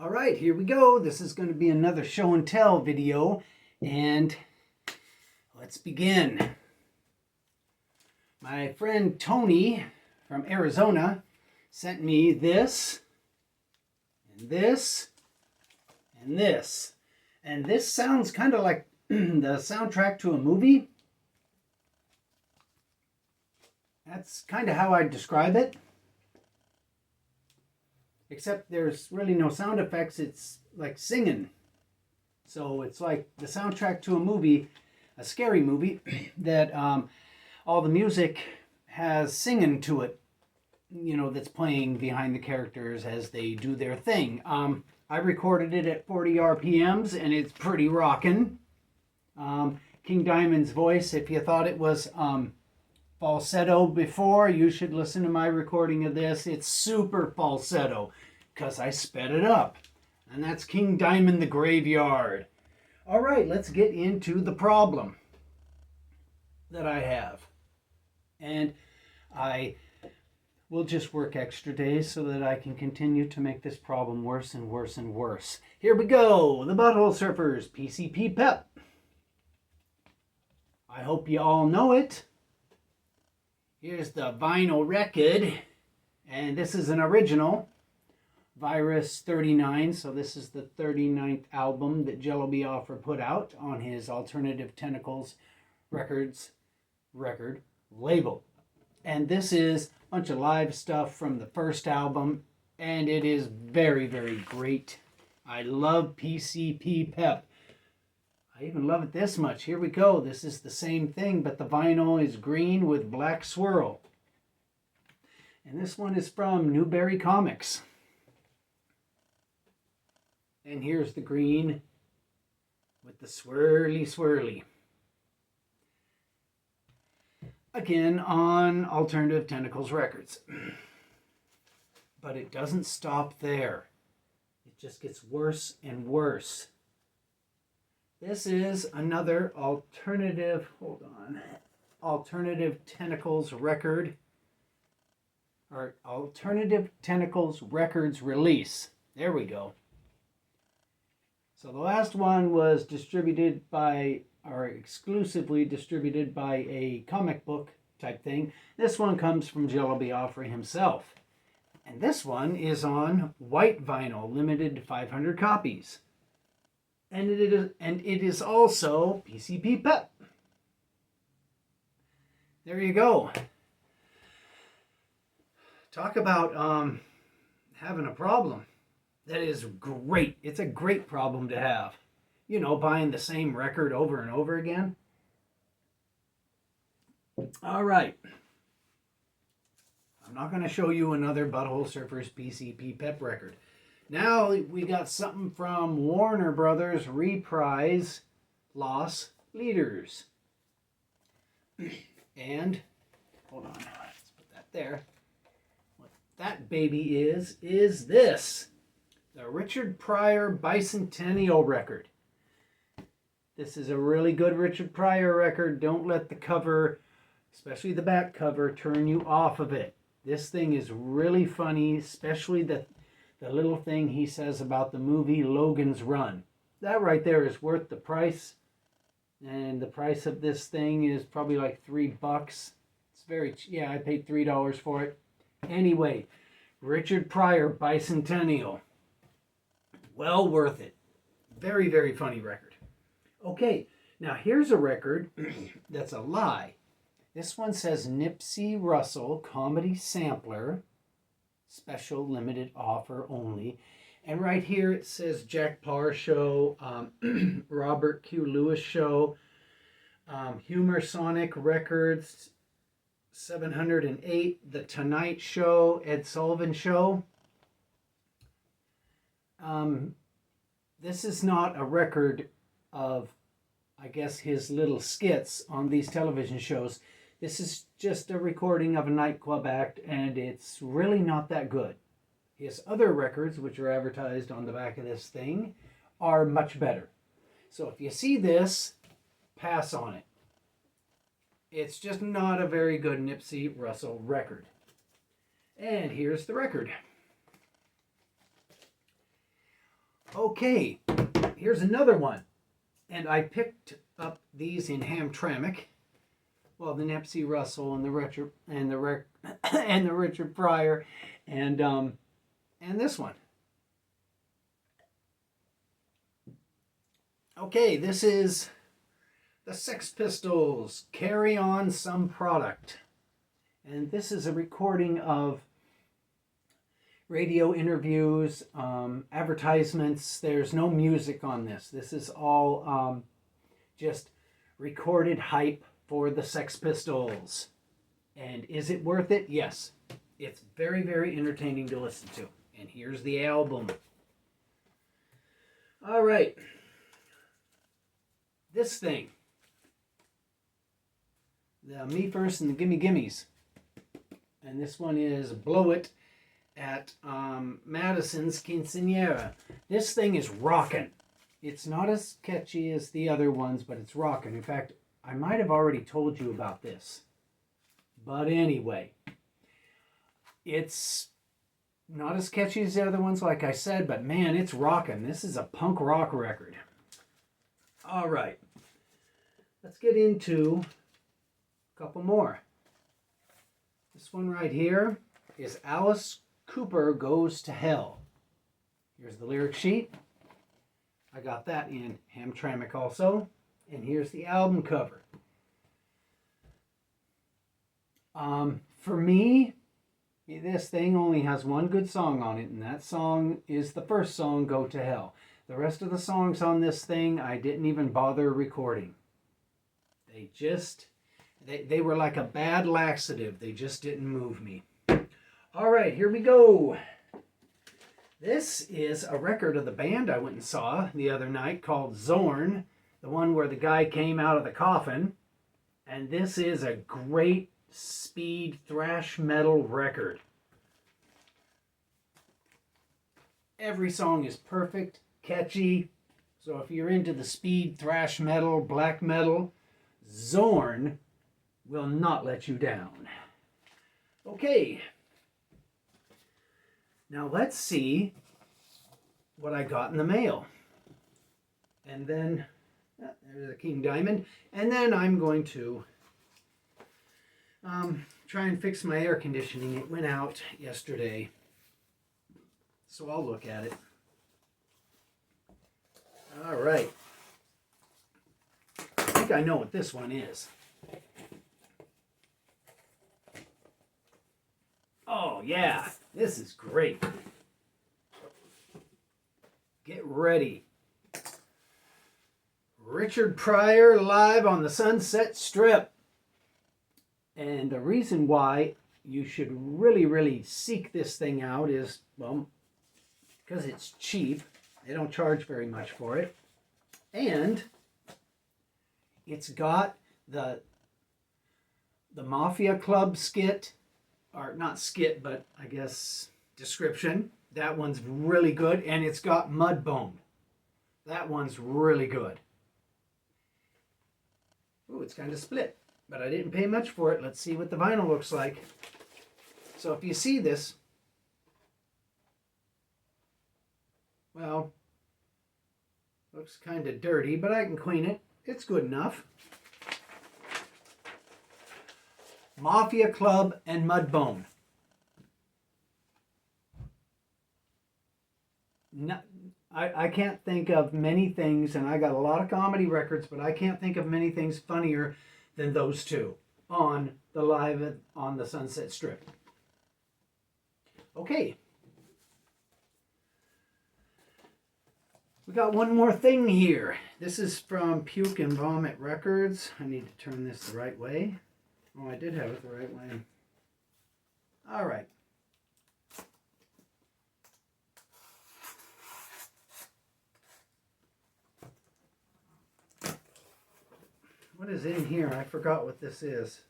All right, here we go. This is going to be another show and tell video, and let's begin. My friend Tony from Arizona sent me this, and this, and this. And this sounds kind of like the soundtrack to a movie. That's kind of how I describe it. Except there's really no sound effects, it's like singing. So it's like the soundtrack to a movie, a scary movie, that all the music has singing to it, you know, that's playing behind the characters as they do their thing. I recorded it at 40 RPMs and it's pretty rockin'. King Diamond's voice, if you thought it was falsetto before, you should listen to my recording of this. It's super falsetto because I sped it up. And that's King Diamond the Graveyard. All right, let's get into the problem that I have. And I will just work extra days so that I can continue to make this problem worse and worse and worse. Here we go. The Butthole Surfers PCP PEP. I hope you all know it. Here's the vinyl record, and this is an original, Virus 39, so this is the 39th album that Jello Biafra put out on his Alternative Tentacles Records record label. And this is a bunch of live stuff from the first album, and it is very, very great. I love PCP PEP. I even love it this much. Here we go. This is the same thing, but the vinyl is green with black swirl. And this one is from Newberry Comics. And here's the green with the swirly swirly. Again, on Alternative Tentacles Records. But it doesn't stop there. It just gets worse and worse. This is another alternative Tentacles record, or Alternative Tentacles Records release. There we go. So the last one was distributed by, or exclusively distributed by, a comic book type thing. This one comes from Jello Biafra himself. And this one is on white vinyl, limited to 500 copies. And it is also PCP PEP. There you go. Talk about having a problem. That is great. It's a great problem to have. You know, buying the same record over and over again. All right. I'm not going to show you another Butthole Surfers PCP PEP record. Now we got something from Warner Brothers Reprise Loss Leaders. And, hold on, let's put that there. What that baby is this. The Richard Pryor Bicentennial record. This is a really good Richard Pryor record. Don't let the cover, especially the back cover, turn you off of it. This thing is really funny, especially the little thing he says about the movie Logan's Run. That right there is worth the price. And the price of this thing is probably like $3. It's very cheap. Yeah, I paid $3 for it. Anyway, Richard Pryor Bicentennial. Well worth it. Very, very funny record. Okay, now here's a record that's a lie. This one says Nipsey Russell Comedy Sampler. Special limited offer only. And right here it says Jack Paar Show, Robert Q. Lewis Show, Humor Sonic Records, 708, The Tonight Show, Ed Sullivan Show. This is not a record of, I guess, his little skits on these television shows. This is just a recording of a nightclub act, and it's really not that good. His other records, which are advertised on the back of this thing, are much better. So if you see this, pass on it. It's just not a very good Nipsey Russell record. And here's the record. Okay, here's another one. And I picked up these in Hamtramck. Well, the Nipsey Russell and the Richard and the Richard Pryor, and this one. Okay, this is the Sex Pistols, Carry On Some Product. And this is a recording of radio interviews, advertisements. There's no music on this. This is all just recorded hype for the Sex Pistols. And is it worth it? Yes. It's very, very entertaining to listen to. And here's the album. All right. This thing. The Me First and the Gimme Gimmes. And this one is Blow It at Madison's Quinceañera. This thing is rockin'. It's not as catchy as the other ones, but it's rockin'. In fact, I might have already told you about this. But anyway, it's not as catchy as the other ones, like I said, but man, it's rockin'. This is a punk rock record. All right. Let's get into a couple more. This one right here is Alice Cooper Goes to Hell. Here's the lyric sheet. I got that in Hamtramck also. And here's the album cover. For me, this thing only has one good song on it, and that song is the first song, Go to Hell. The rest of the songs on this thing, I didn't even bother recording. They were like a bad laxative. They just didn't move me. All right, here we go. This is a record of the band I went and saw the other night called Zorn, the one where the guy came out of the coffin. And this is a great speed thrash metal record. Every song is perfect, catchy. So if you're into the speed thrash metal, black metal, Zorn will not let you down. Okay. Now let's see what I got in the mail. And then, there's a King Diamond. And then I'm going to try and fix my air conditioning. It went out yesterday. So I'll look at it. All right. I think I know what this one is. Oh, yeah. This is great. Get ready. Richard Pryor live on the Sunset Strip. And the reason why you should really, really seek this thing out is, well, because it's cheap. They don't charge very much for it. And it's got the Mafia Club skit, or not skit, but I guess description. That one's really good. And it's got Mudbone. That one's really good. Ooh, it's kind of split. But I didn't pay much for it. Let's see what the vinyl looks like. So if you see this, well, looks kind of dirty, but I can clean it. It's good enough. Mafia Club and Mudbone. No, I can't think of many things, and I got a lot of comedy records, but I can't think of many things funnier than those two on the Live on the Sunset Strip. Okay. We got one more thing here. This is from Puke and Vomit Records. I need to turn this the right way. Oh, I did have it the right way. All right. What is in here? I forgot what this is.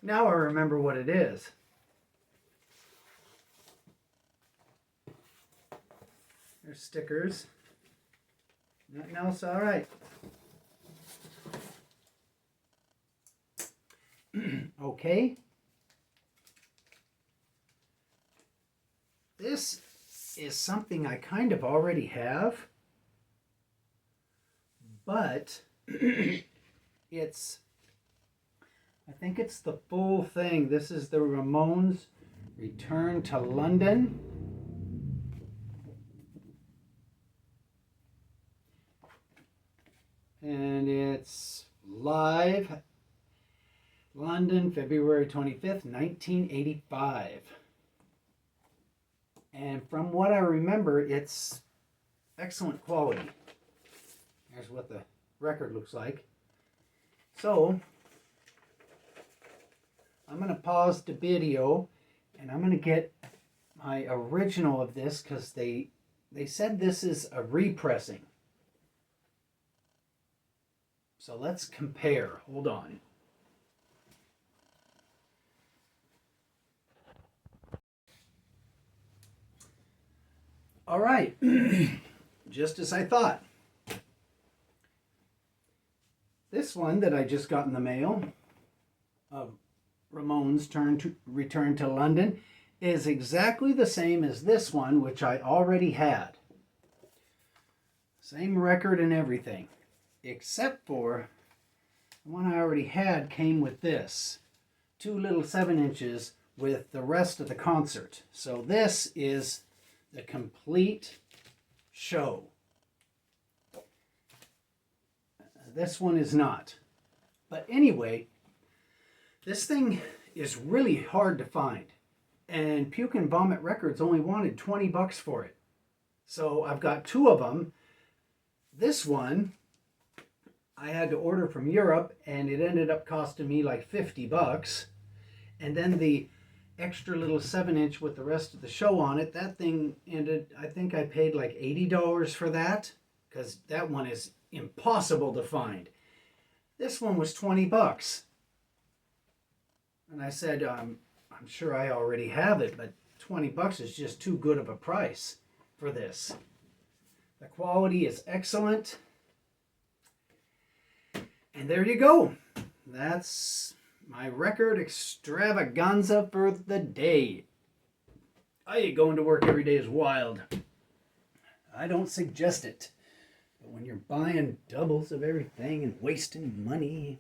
Now I remember what it is. There's stickers. Nothing else? All right. Okay. This is something I kind of already have, but it's, I think it's the full thing. This is the Ramones Return to London. And it's live, London, February 25th, 1985. And from what I remember, it's excellent quality. Here's what the record looks like. So, I'm going to pause the video and I'm going to get my original of this because they said this is a repressing. So let's compare. Hold on. All right. Just as I thought. This one that I just got in the mail of Ramones Return to London is exactly the same as this one, which I already had. Same record and everything. Except for the one I already had came with this. 2 little 7-inches with the rest of the concert. So this is the complete show. This one is not. But anyway, this thing is really hard to find. And Puke and Vomit Records only wanted 20 bucks for it. So I've got 2 of them. This one I had to order from Europe and it ended up costing me like 50 bucks. And then the extra little 7-inch with the rest of the show on it, that thing ended, I think I paid like $80 for that, because that one is impossible to find. This one was 20 bucks. And I said, I'm sure I already have it, but 20 bucks is just too good of a price for this. The quality is excellent. And there you go. That's my record extravaganza for the day. Going to work every day is wild. I don't suggest it. But when you're buying doubles of everything and wasting money,